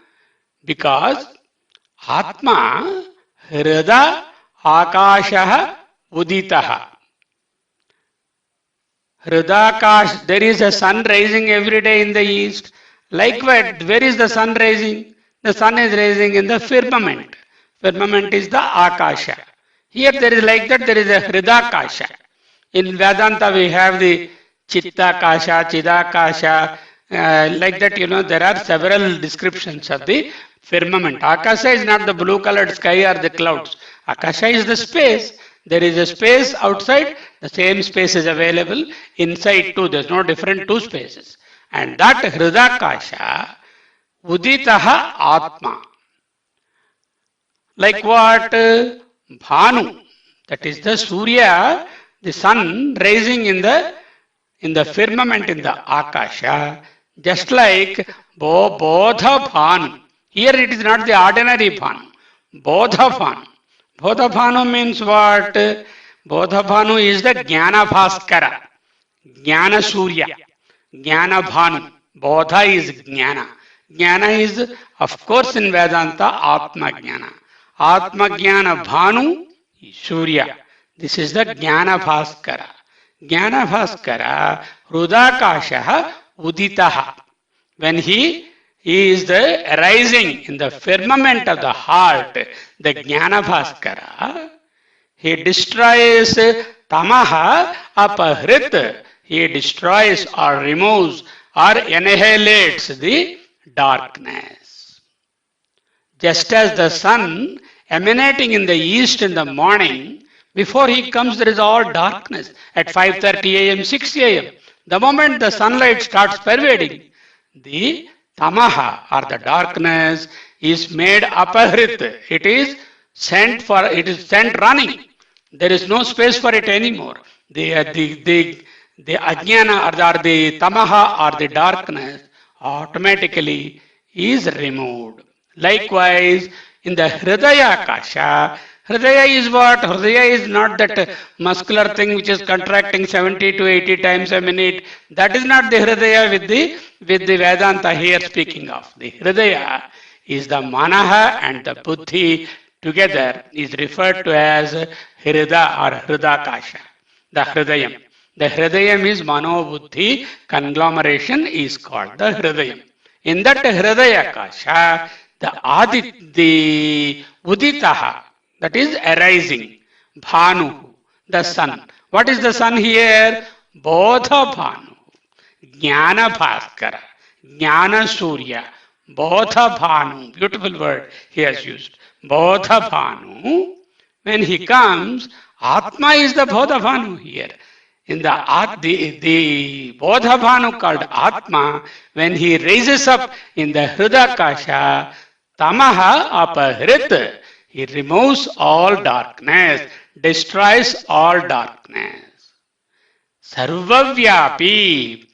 B: because Atma, Hrida, Akashah, Uditaha. Hridakash, there is a sun rising every day in the east. Likewise, where is the sun rising? The sun is rising in the firmament. Firmament is the Akasha. Here there is like that, there is a Hridakasha. In Vedanta we have the Chittakasha, Chidakasha, like that, there are several descriptions of the firmament. Akasha is not the blue colored sky or the clouds. Akasha is the space. There is a space outside, the same space is available inside too. There's no different two spaces. And that Hridakasha, Uditaha Atma. Like what? Bhanu. That is the Surya, the sun rising in the firmament, in the Akasha, just like Bodha Bhanu. Here it is not the ordinary Bhanu. Bodha Bhanu. Bodha Bhanu means what? Bodha Bhanu is the Jnana Bhaskara. Jnana Surya. Jnana Bhanu. Bodha is Jnana. Jnana is, of course, in Vedanta, Atma Jnana. Atma Jnana Bhanu, Surya. This is the Jnana Bhaskara. Jnana Bhaskara, Rudakasha, Uditaha. When he is the rising in the firmament of the heart, the Jnana Bhaskara, he destroys tamaha apahrit. He destroys or removes or annihilates the darkness. Just as the sun emanating in the east in the morning, before he comes there is all darkness at 5:30 a.m., 6 a.m. The moment the sunlight starts pervading, the tamaha or the darkness is made apahrit. It is sent running. There is no space for it anymore. The ajnana or the tamaha or the darkness automatically is removed. Likewise, in the Hridaya Kasha, Hridaya is what? Hridaya is not that muscular thing which is contracting 70 to 80 times a minute. That is not the Hridaya with the Vedanta here speaking of. The Hridaya is the Manaha and the Buddhi together is referred to as Hrida or Hridakasha, the Hridayam. The Hridayam is Mano Buddhi conglomeration is called the Hridayam. In that Hridaya Kasha, the Uditaha, that is arising, Bhanu, the sun. What is the sun here? Bodha Bhanu, Jnana Bhaskara, Jnana Surya, Bodha Bhanu. Beautiful word he has used. Bodha Bhanu. When he comes, Atma is the Bodha Bhanu here. In the Bodha Bhanu called Atma, when he raises up in the Hridakasha, Tamaha apahrit, he removes all darkness, destroys all darkness. Sarvavyapi,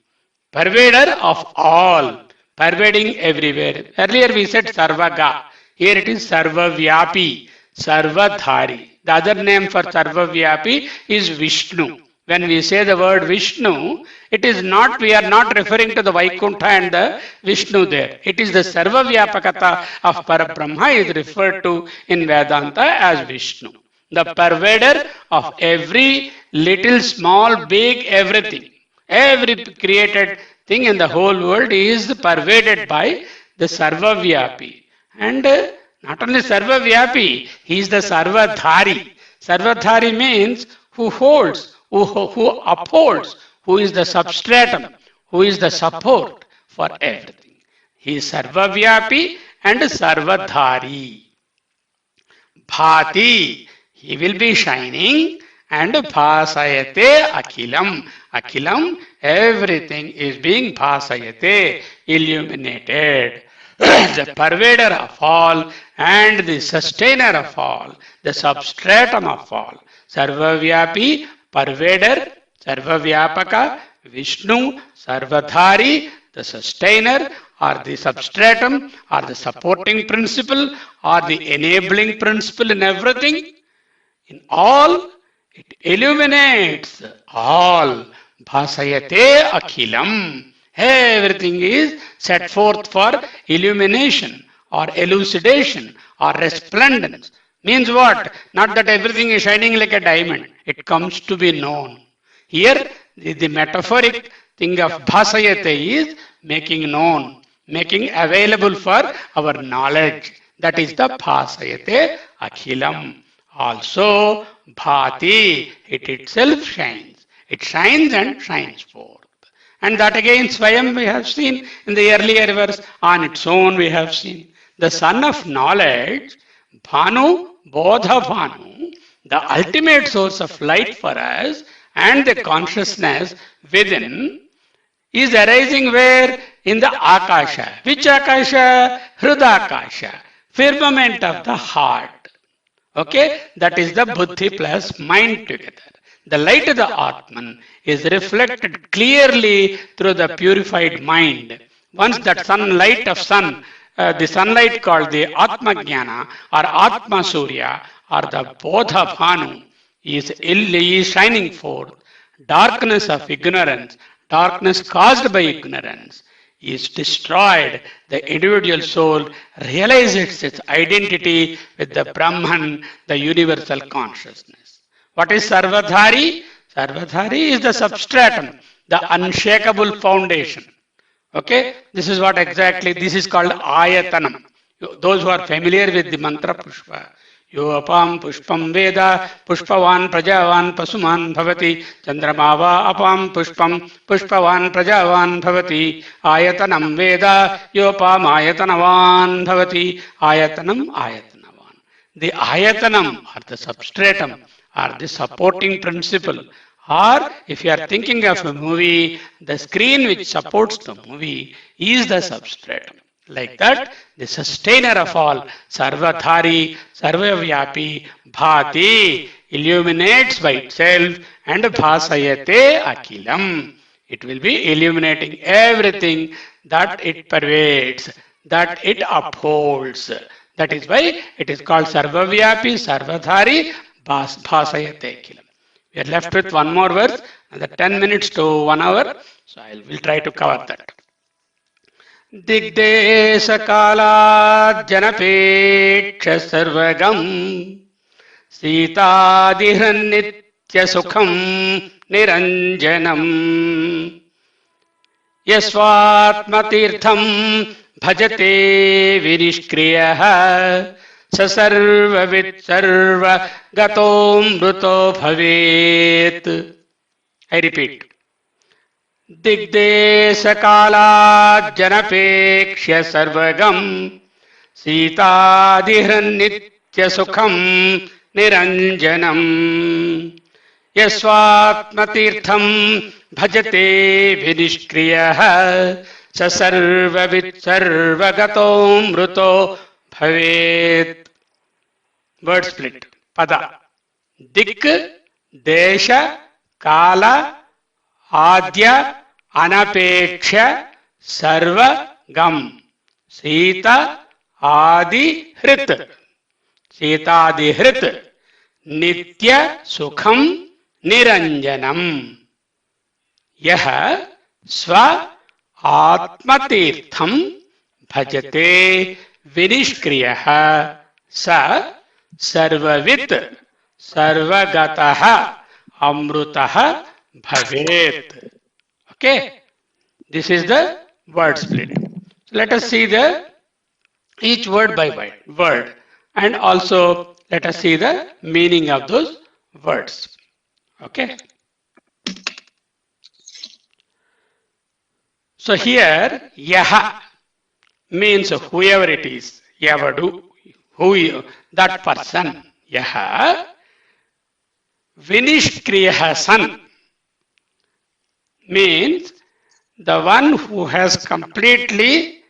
B: pervader of all, pervading everywhere. Earlier we said Sarvaga, here it is Sarvavyapi, Sarvadhari. The other name for Sarvavyapi is Vishnu. When we say the word Vishnu, it is not, we are not referring to the Vaikuntha and the Vishnu there. It is the Sarvavyapakata of Parabrahma is referred to in Vedanta as Vishnu. The pervader of every little, small, big, everything. Every created thing in the whole world is pervaded by the Sarvavyapi. And not only Sarvavyapi, he is the Sarvadhari. Sarvadhari means who holds, who upholds, who is the substratum, who is the support for everything. He is Sarvavyapi and Sarvadhari. Bhati, he will be shining, and bhasayate akhilam. Akhilam, everything is being bhasayate, illuminated. The pervader of all and the sustainer of all, the substratum of all. Sarvavyapi, pervader, Sarvavyapaka, Vishnu, Sarvadhari, the sustainer or the substratum or the supporting principle or the enabling principle in everything. In all, it illuminates all. Bhasayate akhilam. Everything is set forth for illumination or elucidation or resplendence. Means what? Not that everything is shining like a diamond. It comes to be known. Here, the metaphoric thing of bhasayate is making known, making available for our knowledge. That is the bhasayate akhilam. Also, bhati, it itself shines. It shines and shines forth. And that again, Swayam we have seen in the earlier verse, on its own we have seen. The son of knowledge, Bhanu, Bodha Bhanu, the ultimate source of light for us, and the consciousness within is arising where? In the Akasha. Which Akasha? Hrudakasha, firmament of the heart. Okay, that is the buddhi plus mind together. The light of the Atman is reflected clearly through the purified mind. Once that sunlight of sun, the sunlight called the Atma Jnana or Atma Surya or the Bodha Bhanu is shining forth, darkness of ignorance, darkness caused by ignorance, is destroyed, the individual soul realizes its identity with the Brahman, the universal consciousness. What is Sarvadhari? Sarvadhari is the substratum, the unshakable foundation. Okay, this is what exactly, this is called ayatanam. Those who are familiar with the mantra pushpa, yo apam pushpam veda pushpavan prajavan pasuman bhavati chandramava apam pushpam pushpavan prajavan bhavati ayatanam veda yo apam ayatanavan bhavati ayatanam. The ayatanam or the substratum or the supporting principle, or if you are thinking of a movie, the screen which supports the movie is the substratum. Like that, the sustainer of all, Sarvadhari, Sarvavyapi, Bhati, illuminates by itself, and Bhasayate Akilam. It will be illuminating everything that it pervades, that it upholds. That is why it is called Sarvavyapi, Sarvadhari, Bhasayate Akilam. We are left with one more verse, another 10 minutes to 1 hour, so I will try to cover that. दिग्देशकालाज्जनपेक्ष सर्वगम् सीतादिहृन्नित्यसुखम् निरञ्जनम् यस्वात्मतीर्थम् भजते विनिष्क्रियः स सर्ववित् सर्वगतोऽमृतो भवेत्. I repeat. दिग्देशकालाज्जनपेक्ष्य सर्वगम् सीतादिहृन्नित्यसुखम् निरञ्जनम् यस्वात्मतीर्थम् भजते विनिष्क्रियः स सर्ववित् सर्वगतोऽमृतो भवेत्. Word split. Pada. Dik, Desha, Kala, Adya, Anapeksha, Sarva, Gam. Sita, Adi, Hrit. Sita, Adi, Hrit. Nitya, Sukham, Niranjanam. Yaha, Swa, Atmatirtham, Bhajate, Vinishkriyaha, Sa, Sarvavit, Sarvagataha, Amrutaha, Bhavet. Okay, this is the word split. So let us see the each word by word, and also let us see the meaning of those words. Okay. So here, Yaha means whoever it is, Yavadu, that person, Yaha, Vinishkriyaha San means the one who has completely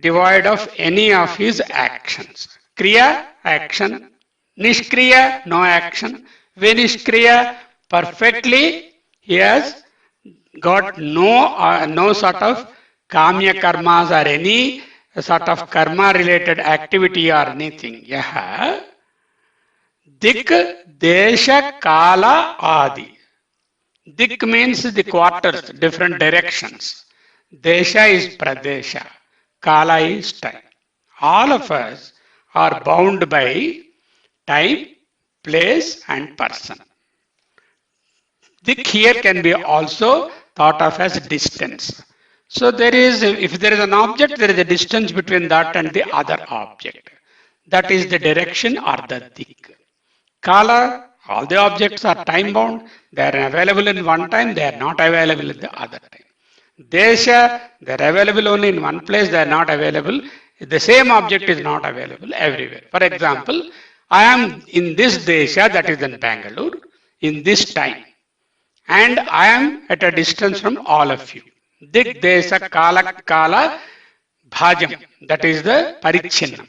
B: devoid of any of his actions. Kriya, action. Nishkriya, no action. Vinishkriya, perfectly he has got no sort of kamya karmas or any sort of karma related activity or anything. Yaha dik desha kala adi. Dik means the quarters, different directions. Desha is pradesha. Kala is time. All of us are bound by time, place and person. Dik here can be also thought of as distance. So there is, if there is an object, there is a distance between that and the other object. That is the direction or the dik. Kala, all the objects are time bound. They are available in one time, they are not available in the other time. Desha, they are available only in one place, they are not available. The same object is not available everywhere. For example, I am in this Desha, that is in Bangalore, in this time, and I am at a distance from all of you. Dik Desha Kala Kala Bhajam, that is the Parichinnam.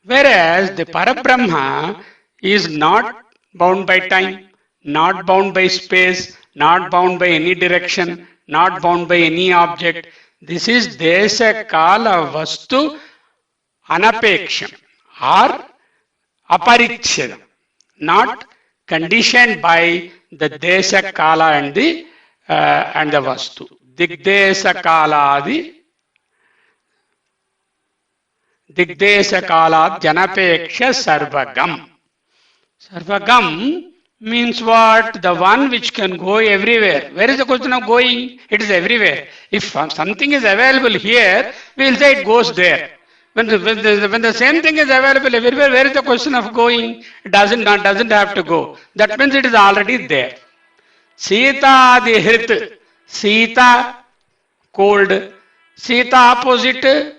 B: Whereas the Parabrahma is not bound by time, not bound by space, not bound by any direction, not bound by any object. This is Desha Kala Vastu Anapeksham or Aparichyadam, not conditioned by the Desha Kala and the Vastu. Digdesha Kaladi Digdesha Kalat Janapeksha Sarvagam. Sarvagam means what? The one which can go everywhere. Where is the question of going? It is everywhere. If something is available here, we will say it goes there. When the same thing is available everywhere, where is the question of going? It doesn't have to go. That means it is already there. Sita the Hrit. Sita cold. Sita opposite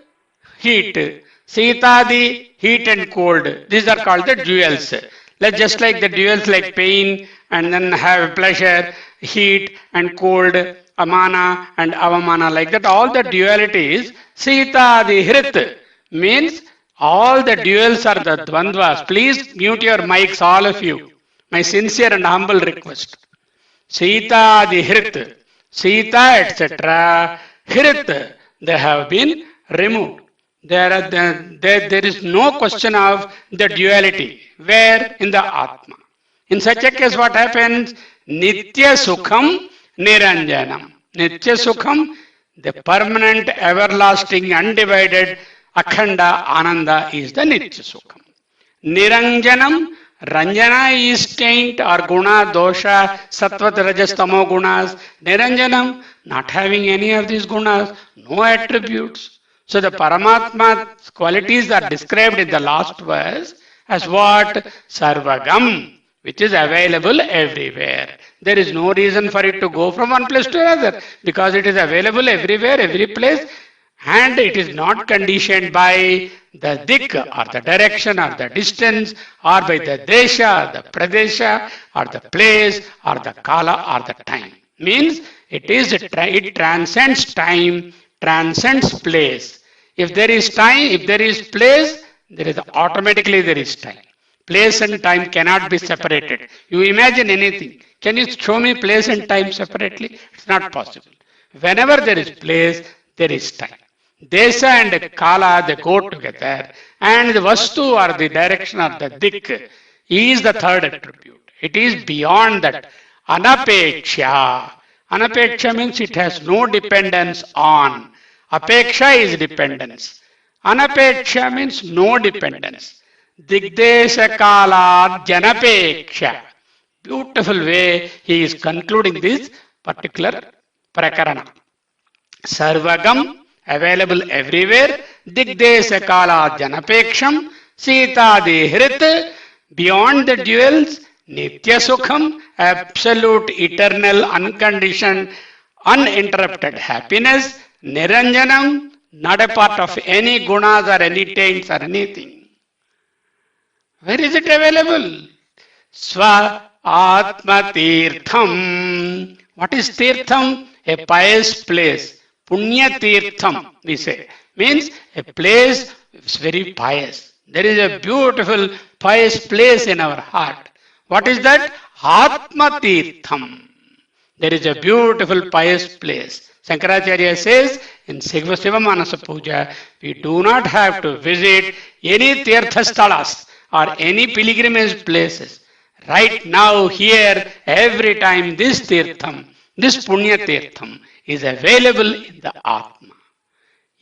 B: heat. Sita the heat and cold. These are called the duals. Like just like the duals like pain and then have pleasure, heat and cold, amana and avamana, like that. All the dualities. Sita the hrit means all the duals are the dvandvas. Please mute your mics, all of you. My sincere and humble request. Sita the hrit, Sita etc. Hrit, they have been removed. There is no question of the duality. Where? In the Atma. In such a case, what happens? Nitya Sukham Niranjanam. Nitya Sukham, the permanent, everlasting, undivided, Akhanda Ananda is the Nitya Sukham. Niranjanam, Ranjana is taint or guna, dosha, sattva, rajas, tamo gunas. Niranjanam, not having any of these gunas, no attributes. So the Paramatma's qualities are described in the last verse as what? Sarvagam, which is available everywhere. There is no reason for it to go from one place to another because it is available everywhere, every place, and it is not conditioned by the dik or the direction or the distance or by the desha or the pradesha or the place or the kala or the time. Means it transcends time, transcends place. If there is time, if there is place, there is automatically there is time. Place and time cannot be separated. You imagine anything. Can you show me place and time separately? It's not possible. Whenever there is place, there is time. Desha and Kala, they go together. And the Vastu or the direction or the Dik is the third attribute. It is beyond that. Anapeksha. Anapeksha means it has no dependence on. Apeksha is dependence. Anapeksha means no dependence. Digdesha Kala Janapeksha. Beautiful way he is concluding this particular prakarana. Sarvagam, available everywhere. Digdesha Kala Janapeksham. Sita the Hrit, beyond the duals. Nitya Sukham, absolute, eternal, unconditioned, uninterrupted happiness. Niranjanam, not a part of any gunas or any taints or anything. Where is it available? Swa Atma Tirtham. What is Tirtham? A pious place. Punya Tirtham, we say. Means a place is very pious. There is a beautiful pious place in our heart. What is that? Atma Tirtham. There is a beautiful pious place. Sankaracharya says in Shiva Manasa Puja, we do not have to visit any Tirthastalas or any pilgrimage places. Right now, here, every time this Tirtham, this Punya Tirtham is available in the Atma.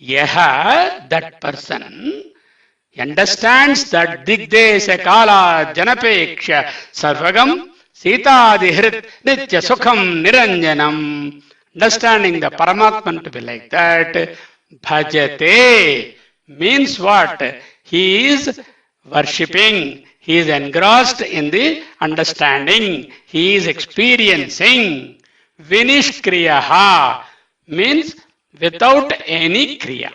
B: Yaha, that person, understands that Digdesha Kala Janapeksha Sarvagam Sita Dihrit Nitya Sukham Niranjanam understanding the Paramatman to be like that, bhajate means what? He is worshipping, he is engrossed in the understanding, he is experiencing. Vinishkriyaha means without any kriya.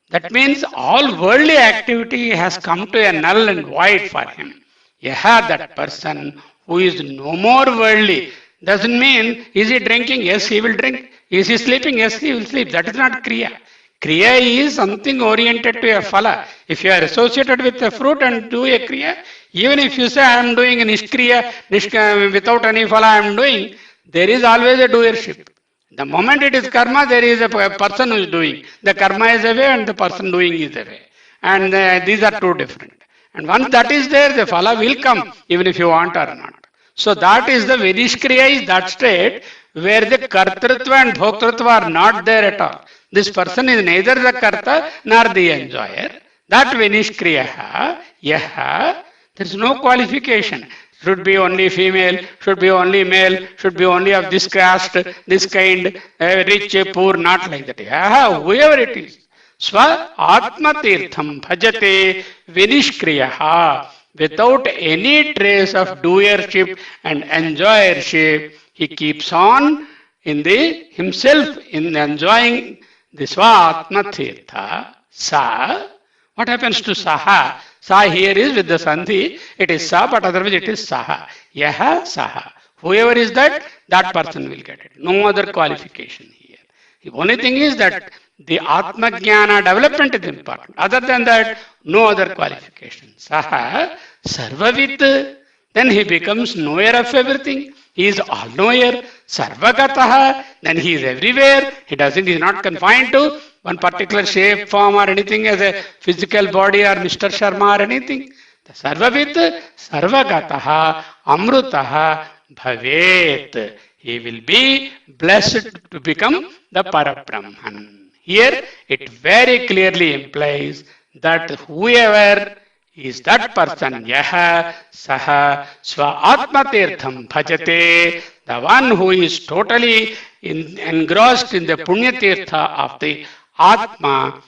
B: That means all worldly activity has come to a null and void for him. Yaha, that person who is no more worldly. Doesn't mean, is he drinking? Yes, he will drink. Is he sleeping? Yes, he will sleep. That is not Kriya. Kriya is something oriented to a phala. If you are associated with a fruit and do a Kriya, even if you say I am doing a Nishkriya, without any phala I am doing, there is always a doership. The moment it is karma, there is a person who is doing. The karma is away and the person doing is away. And these are two different. And once that is there, the phala will come, even if you want or not. So that is the Vinishkriya is that state where the Kartritva and Bhoktritva are not there at all. This person is neither the Karta nor the enjoyer. That Vinishkriya, yaha, there is no qualification. Should be only female, should be only male, should be only of this caste, this kind, rich, poor, not like that. Yeah, whoever it is. Swa Atma Tirtham Bhajate Vinishkriyaha. Without any trace of doership and enjoyership, he keeps on in the himself in enjoying the Swa Atma Tirtha. Sa. What happens to Saha? Sa here is with the Sandhi, it is Sa, but otherwise it is Saha. Yaha, Saha. Whoever is that, that person will get it. No other qualification here. The only thing is that the Atma Jnana development is important. Other than that, no other qualification. Saha, Sarvavit, then he becomes knower of everything. He is all-knower. Sarvagataha, then he is everywhere. He is not confined to one particular shape, form or anything as a physical body or Mr. Sharma or anything. The Sarvavit, Sarvagataha, Amrutaha, Bhavet. He will be blessed to become the Parabrahman. Here it very clearly implies that whoever is that person, yaha, saha, swa atma tirtham bhajate, the one who is totally engrossed in the punya tirtha of the Atma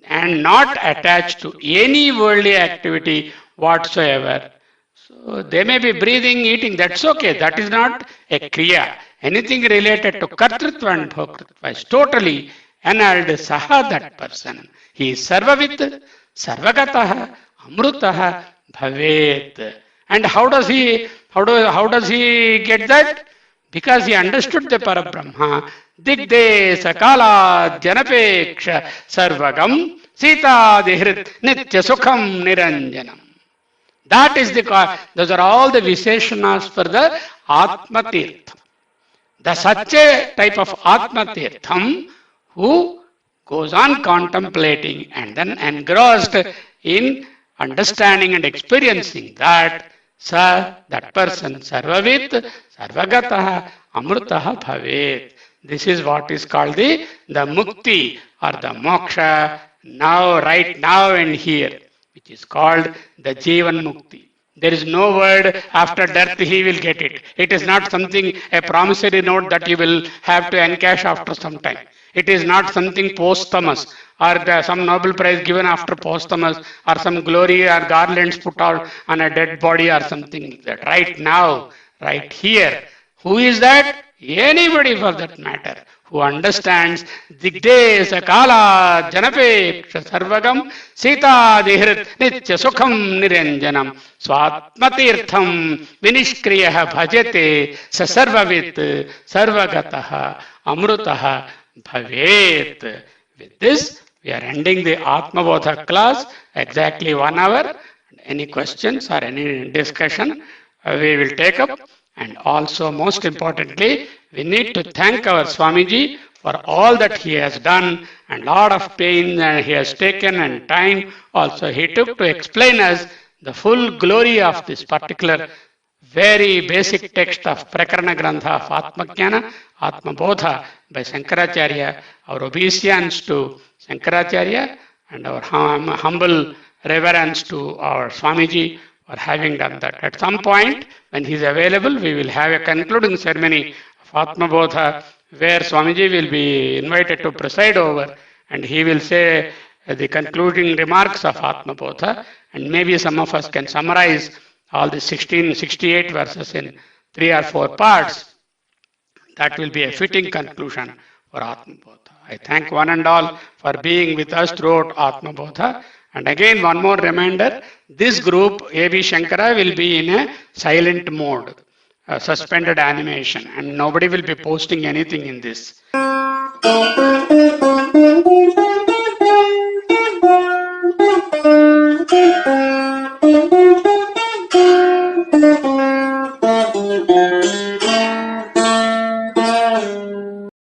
B: and not attached to any worldly activity whatsoever. So they may be breathing, eating, that's okay. That is not a kriya. Anything related to kartritva and bhoktritva is totally annulled. Saha, that person. He is sarvavit, sarvagataha, amrutaha, bhavet. And how does he get that? Because he understood the Parabrahma. Digde sakala janapeksha sarvagam sita dihrit nitya sukham niranjanam. That is those are all the Visheshanas for the Atma Tirtham. The such a type of Atma Tirtham who goes on contemplating and then engrossed in understanding and experiencing that, that person, Sarvavit, Sarvagataha, Amrutaha Bhavet. This is what is called the Mukti or the Moksha, now, right now and here, which is called the Jivan Mukti. There is no word after death he will get it. It is not something, a promissory note that you will have to encash after some time. It is not something posthumous or some Nobel Prize given after posthumous or some glory or garlands put out on a dead body or something like that. Right now, right here. Who is that? Anybody for that matter who understands Digde Sakala Janapeksha Sarvagam Sita Dihrit Nitya Sukham Niranjanam Swatmatirtham Vinishkriyaha Bhajate Sasarvavit Sarvagataha Amrutaha Bhavet. With this, we are ending the Atma Bodha class, exactly 1 hour. Any questions or any discussion we will take up. And also, most importantly, we need to thank our Swamiji for all that he has done and lot of pain he has taken and time also he took to explain us the full glory of this particular very basic text of Prakarana Grantha of Atma Jnana, Atma Bodha by Sankaracharya. Our obeisance to Sankaracharya and our humble reverence to our Swamiji for having done that. At some point, when he is available, we will have a concluding ceremony of Atma Bodha where Swamiji will be invited to preside over, and he will say the concluding remarks of Atma Bodha, and maybe some of us can summarize all the 68 verses in 3 or 4 parts. That will be a fitting conclusion for Atma Bodha. I thank one and all for being with us throughout Atma Bodha. And again, one more reminder, this group, A.V. Shankara, will be in a silent mode, suspended animation, and nobody will be posting anything in this.